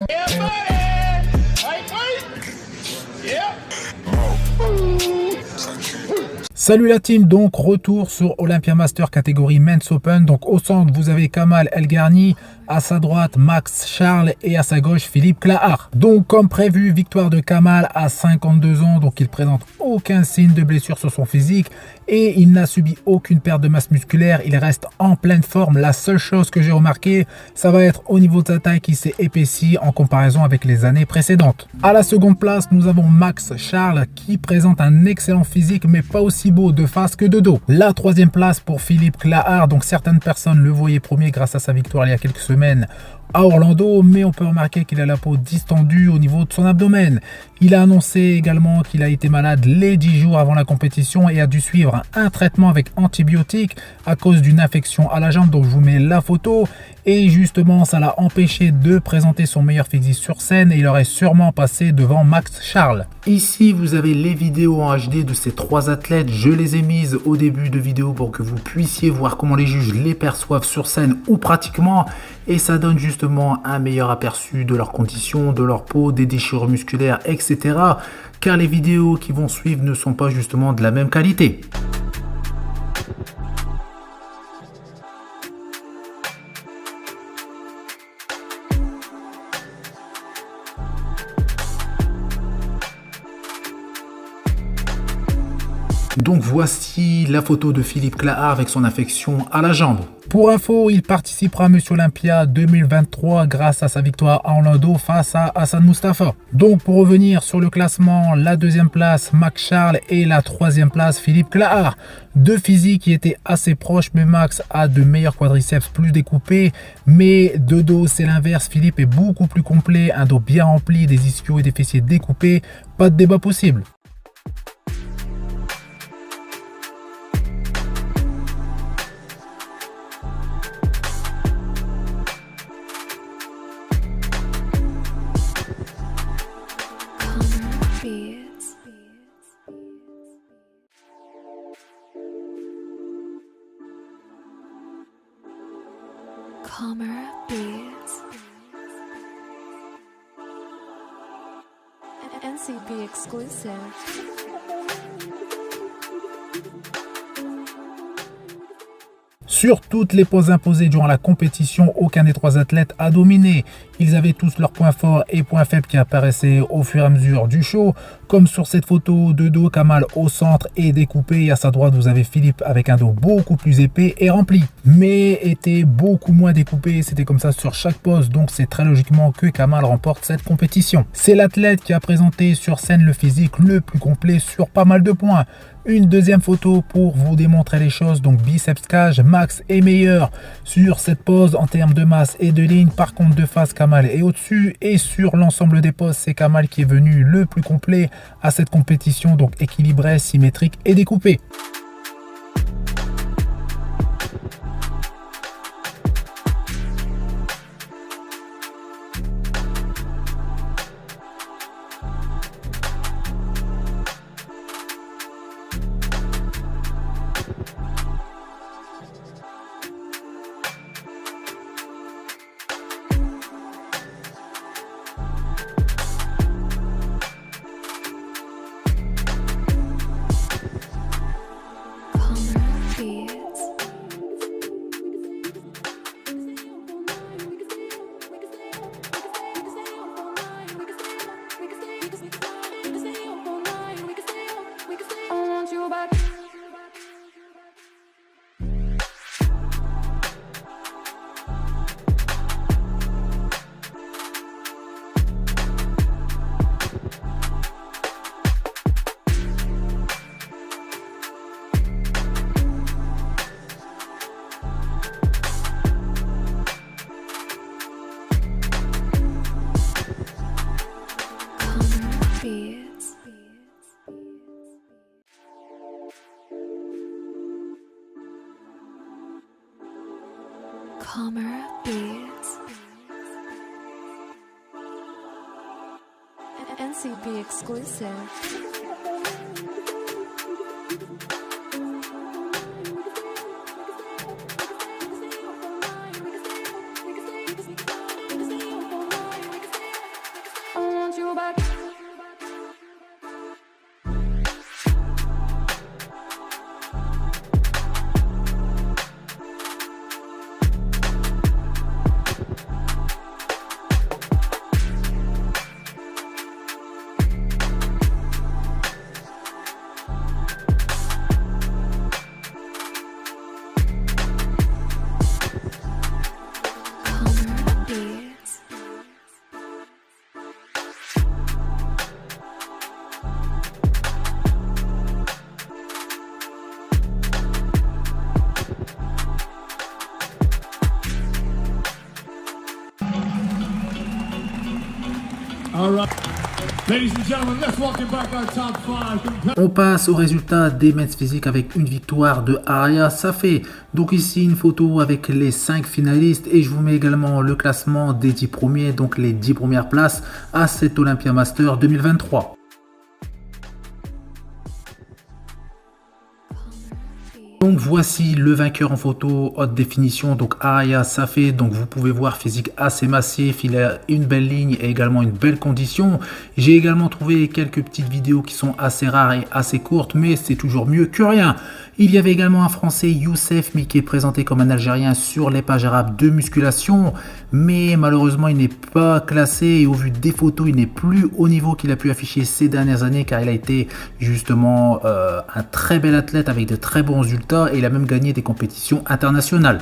Yeah, buddy. Right, yeah. Salut la team, donc retour sur Olympia Master catégorie Men's Open. Donc au centre vous avez Kamal Elgarni, à sa droite Max Charles et à sa gauche Philippe Clahart. Donc comme prévu, victoire de Kamal à 52 ans, donc il présente aucun signe de blessure sur son physique et il n'a subi aucune perte de masse musculaire, il reste en pleine forme. La seule chose que j'ai remarqué, ça va être au niveau de sa taille qui s'est épaissi en comparaison avec les années précédentes. À la seconde place, nous avons Max Charles qui présente un excellent physique mais pas aussi beau de face que de dos. La troisième place pour Philippe Clahart, donc certaines personnes le voyaient premier grâce à sa victoire il y a quelques semaines à Orlando, mais on peut remarquer qu'il a la peau distendue au niveau de son abdomen. Il a annoncé également qu'il a été malade les 10 jours avant la compétition et a dû suivre un traitement avec antibiotiques à cause d'une infection à la jambe, donc je vous mets la photo. Et justement, ça l'a empêché de présenter son meilleur physique sur scène et il aurait sûrement passé devant Max Charles. Ici, vous avez les vidéos en HD de ces trois athlètes. Je les ai mises au début de vidéo pour que vous puissiez voir comment les juges les perçoivent sur scène ou pratiquement. Et ça donne justement un meilleur aperçu de leurs conditions, de leur peau, des déchirures musculaires, etc. Car les vidéos qui vont suivre ne sont pas justement de la même qualité. Donc voici la photo de Philippe Clahart avec son infection à la jambe. Pour info, il participera à Miss Olympia 2023 grâce à sa victoire à Orlando face à Hassan Moustapha. Donc pour revenir sur le classement, la deuxième place Max Charles et la troisième place Philippe Clahart. Deux physiques qui étaient assez proches, mais Max a de meilleurs quadriceps plus découpés. Mais de dos c'est l'inverse, Philippe est beaucoup plus complet, un dos bien rempli, des ischios et des fessiers découpés, pas de débat possible. Calmer Beats. NCB exclusive. Sur toutes les poses imposées durant la compétition, aucun des trois athlètes a dominé. Ils avaient tous leurs points forts et points faibles qui apparaissaient au fur et à mesure du show. Comme sur cette photo de dos, Kamal au centre et découpé. Et à sa droite, vous avez Philippe avec un dos beaucoup plus épais et rempli. Mais était beaucoup moins découpé. C'était comme ça sur chaque pose. Donc c'est très logiquement que Kamal remporte cette compétition. C'est l'athlète qui a présenté sur scène le physique le plus complet sur pas mal de points. Une deuxième photo pour vous démontrer les choses. Donc biceps cage, Max est meilleur sur cette pose en termes de masse et de ligne. Par contre de face, Kamal est au-dessus. Et sur l'ensemble des poses, c'est Kamal qui est venu le plus complet à cette compétition. Donc équilibré, symétrique et découpé. Calmer Beats. NCB exclusive. Calmer beats. All right. Ladies and gentlemen, let's welcome back our top 5. On passe au résultat des Men's Physique avec une victoire de Araya Safé. Donc ici une photo avec les 5 finalistes et je vous mets également le classement des 10 premiers, donc les 10 premières places à cet Olympia Master 2023. Donc voici le vainqueur en photo haute définition, donc Araya Safé. Donc vous pouvez voir, physique assez massif, il a une belle ligne et également une belle condition. J'ai également trouvé quelques petites vidéos qui sont assez rares et assez courtes, mais c'est toujours mieux que rien. Il y avait également un Français, Youssef, qui est présenté comme un Algérien sur les pages arabes de musculation, mais malheureusement il n'est pas classé et au vu des photos il n'est plus au niveau qu'il a pu afficher ces dernières années, car il a été justement un très bel athlète avec de très bons résultats et il a même gagné des compétitions internationales.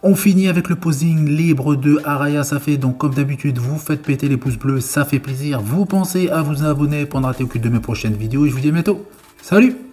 On finit avec le posing libre de Araya Safé. Donc comme d'habitude, vous faites péter les pouces bleus, ça fait plaisir. Vous pensez à vous abonner pour ne rater aucune de mes prochaines vidéos et je vous dis à bientôt. Salut!